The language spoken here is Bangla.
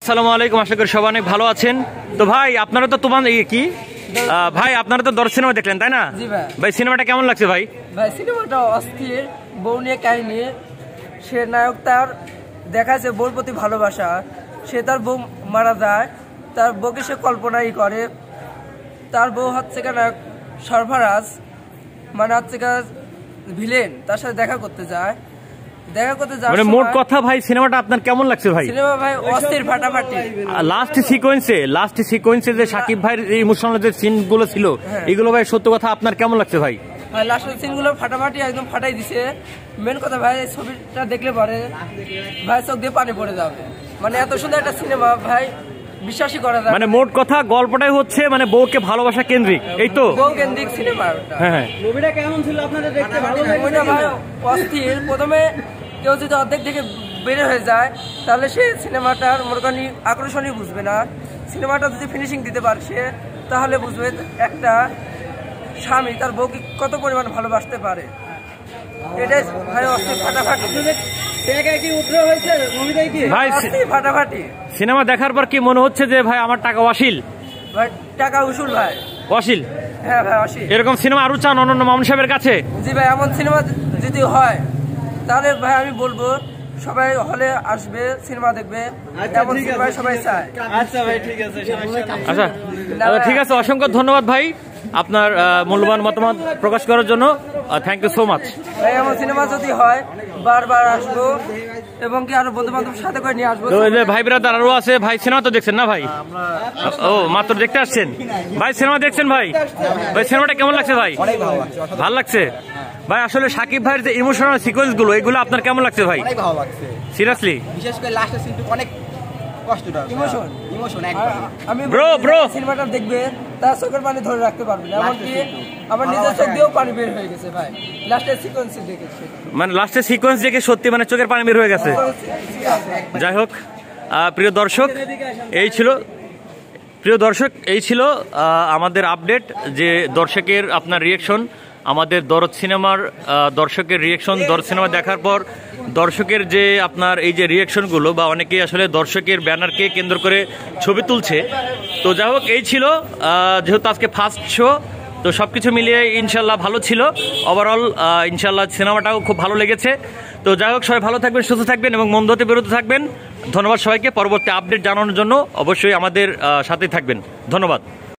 আসসালামু আলাইকুম, আশা করি সবাই অনেক ভালো আছেন। তো ভাই আপনারা তো তোমার কি ভাই আপনারা তো দর্শক সিনেমা দেখলেন তাই না? ভাই সিনেমাটা কেমন লাগছে ভাই? ভাই সিনেমাটা অস্থির, বউ নিয়ে কাহিনী। সে নায়ক তার দেখাচ্ছে বউর প্রতি ভালোবাসা, সে তার বউ মারা যায়, তার বউকে সে কল্পনাই করে। তার বউ হচ্ছে নায়ক সরফরাজ, মানে হচ্ছে ভিলেন, তার সাথে দেখা করতে যায়। মানে মোট কথা ভাই সিনেমাটা আপনার কেমন লাগছে ভাই? সিনেমা ভাই অস্থির, ফাটাফাটি। লাস্ট সিকোয়েন্সে যে শাকিব ভাইয়ের ইমোশনাল যে সিনগুলো ছিল, এগুলো ভাই সত্য কথা আপনার কেমন লাগছে ভাই? ভাই লাস্টের সিনগুলো ফাটাফাটি, একদম ফাটাই দিছে। মেন কথা ভাই, ছবিটা দেখলে পরে ভাই চোখ দিয়ে পানি পড়ে যাবে। মানে এত সুন্দর একটা সিনেমা ভাই, বিশ্বাসই করা যায়। মানে মোট কথা গল্পটাই হচ্ছে মানে বউকে ভালোবাসা কেন্দ্রিক, এই তো বউ কেন্দ্রিক সিনেমা। হ্যাঁ, মুভিটা কেমন ছিল আপনাদের দেখতে ভালো লাগে? ভাই অস্থির। প্রথমে কেউ যদি অর্ধেক থেকে বের হয়ে যায় তাহলে সে সিনেমাটার মোটামুটি আকর্ষণই বুঝবে না। সিনেমাটা যদি ফিনিশিং দিতে পারে সে, তাহলে বুঝবে একটা স্বামী তার বউকে কত পরিমাণ ভালোবাসতে পারে। এটাই ভাই অস্থির, ফাটাফাটি। ফাটাফাটি সিনেমা দেখার পর কি মনে হচ্ছে যে ভাই আমার টাকা অশীল? ভাই টাকা উসুল ভাই, অশীল। হ্যাঁ ভাই অশীল। এরকম সিনেমা আরো চান অন্যান্য মামুন সাহেবের কাছে? জি ভাই, এমন সিনেমা যদি হয় তাহলে ভাই আমি বলবো সবাই হলে আসবে, সিনেমা দেখবে। এমন সিনেমা সবাই চায়। আচ্ছা ভাই ঠিক আছে, আচ্ছা ঠিক আছে, অসংখ্য ধন্যবাদ ভাই আপনার মূল্যবান মতামত প্রকাশ করার জন্য। থ্যাংক ইউ সো মাচ ভাই। এমন সিনেমা যদি হয় বারবার আসবো, এবং কি আরো বন্ধু বান্ধব সাথে করে নিয়ে আসবো। ভাই ব্রাদার আরো আছে ভাই, সিনেমা তো দেখছেন না ভাই? ও মাত্র দেখতে আসছেন ভাই, সিনেমা দেখছেন ভাই? ভাই সিনেমাটা কেমন লাগছে ভাই? ভালো লাগছে ভাই। আসলে শাকিব ভাইয়ের যে ইমোশনাল সিকোয়েন্স গুলো, এগুলো আপনার কেমন লাগছে ভাই? ভালো লাগছে সিরিয়াসলি, বিশেষ করে লাস্টের সিনটুকু অনেক কষ্টটা, ইমোশন একদম। আমি ব্রো সিনেমাটা দেখবে তার চোখের পানি ধরে রাখতে পারবে না, এমনকি আমার নিজের চোখ দিয়েও পানি বের হয়ে গেছে ভাই লাস্টের সিকোয়েন্স দেখেছি। মানে লাস্টের সিকোয়েন্স দেখে সত্যি মানে চোখের পানি বের হয়ে গেছে। যাই হোক প্রিয় দর্শক, এই ছিল আমাদের আপডেট, যে দর্শকের আপনার রিয়েকশন, আমাদের দরদ সিনেমার দর্শকের রিয়েকশন। দরদ সিনেমা দেখার পর দর্শকের যে আপনার এই যে রিয়েকশনগুলো, বা অনেকেই আসলে দর্শকের ব্যানারকে কেন্দ্র করে ছবি তুলছে। তো যাই হোক এই ছিল, যেহেতু আজকে ফার্স্ট শো, তো সব কিছু মিলিয়ে ইনশাল্লাহ ভালো ছিল। ওভারঅল ইনশাল্লাহ সিনেমাটাও খুব ভালো লেগেছে। তো যাই হোক সবাই ভালো থাকবেন, সুস্থ থাকবেন এবং মন্দ হতে বিরত থাকবেন। ধন্যবাদ সবাইকে। পরবর্তী আপডেট জানানোর জন্য অবশ্যই আমাদের সাথে থাকবেন। ধন্যবাদ।